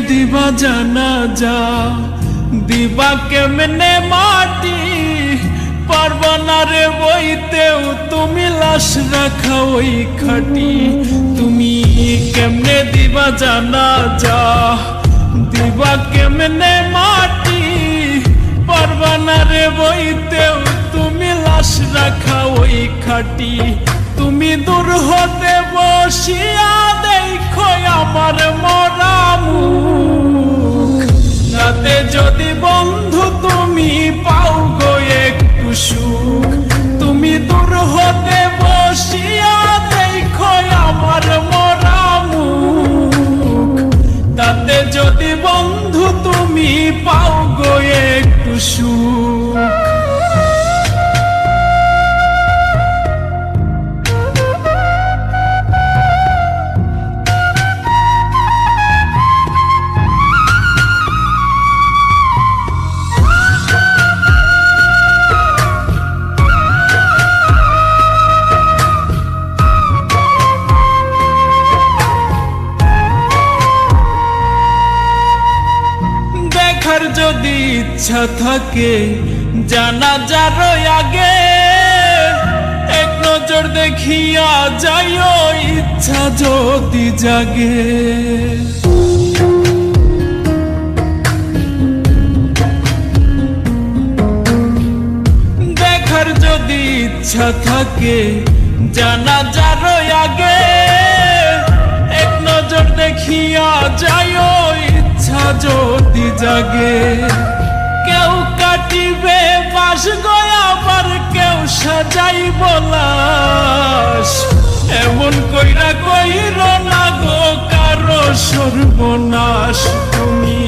দিবা জানাজা, দিবা কেমনে মাটি, পারবা না রে বইতেও তুমি লাশ রাখা ওই খাটি। তুমি কেমনে দিবা জানাজা, দিবা কেমনে মাটি, পারবা না রে বইতেও তুমি লাশ রাখা ওই খাটি। তুমি দূর হতে বসিয়া দেখো আমার মরা মুখ, তাতে যদি বন্ধু তুমি পাও গো একটু সুখ। তুমি দূর হতে বসিয়া দেখো আমার মরা মুখ, তাতে যদি বন্ধু তুমি পাও গো একটু সুখ। দেখার যদি ইচ্ছা থাকে জানাজার আগে, এক নজর দেখিয়া যাইও ইচ্ছা যদি জাগে। দেখার যদি ইচ্ছা থাকে জানাজার আগে, এক নজর দেখিয়া যাইও ইচ্ছা যদি জাগে। কেউ কাটিবে বাস গয়া, আবার কেউ সাজাইব লাশ, এমন কইরা কইর না গো কারো সর্বনাশ। তুমি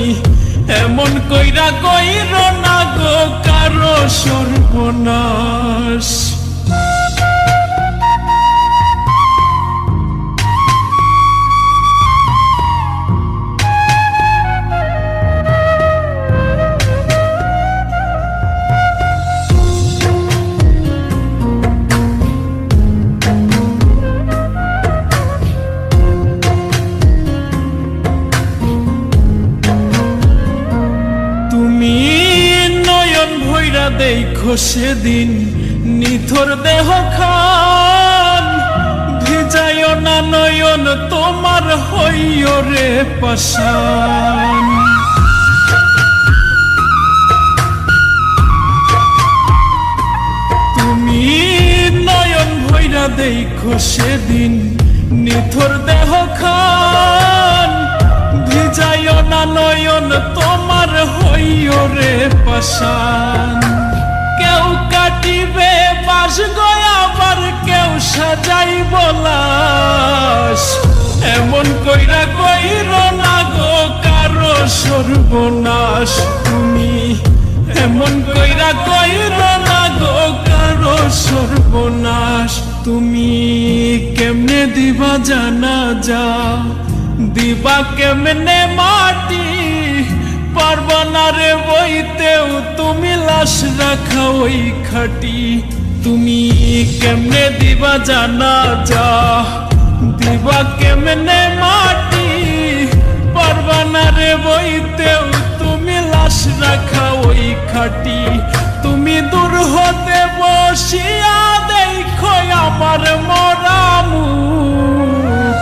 এমন কইরা কইর না গো কারো সর্বনাশ। দেখো সেদিন নিথর দেহ খান, ভিজাইও না নয়ন তোমার হইও রে পাষাণ। তুমি নয়ন ভৈরা দেখো সেদিন নিথর দেহ খান, ভিজাইও না নয়ন তোমার হইও রে পাষাণ। কেউ কাটিবে বাস গয়া, আবার কেউ সাজাইব লাশ, এমন কইরা কইর না গো কারো সর্বনাশ। তুমি এমন কইরা কইর না গো কারো সর্বনাশ। তুমি কেমনে দিবা জানাজা, দিবা কেমনে মাটি, পারবা না রে বইতেও তুমি লাশ রাখা ওই খাটি। তুমি কেমনে দিবা জানাজা, দিবা কেমনে মাটি, পারবা না রে বইতেও তুমি লাশ রাখা ওই খাটি। তুমি দূর হতে বসিয়া দেখো আমার মরা মুখ,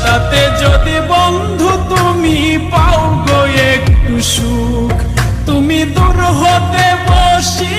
তাতে যদি বন্ধু তুমি পাও গো একটু সুখ। তুমি দূর হতে বসি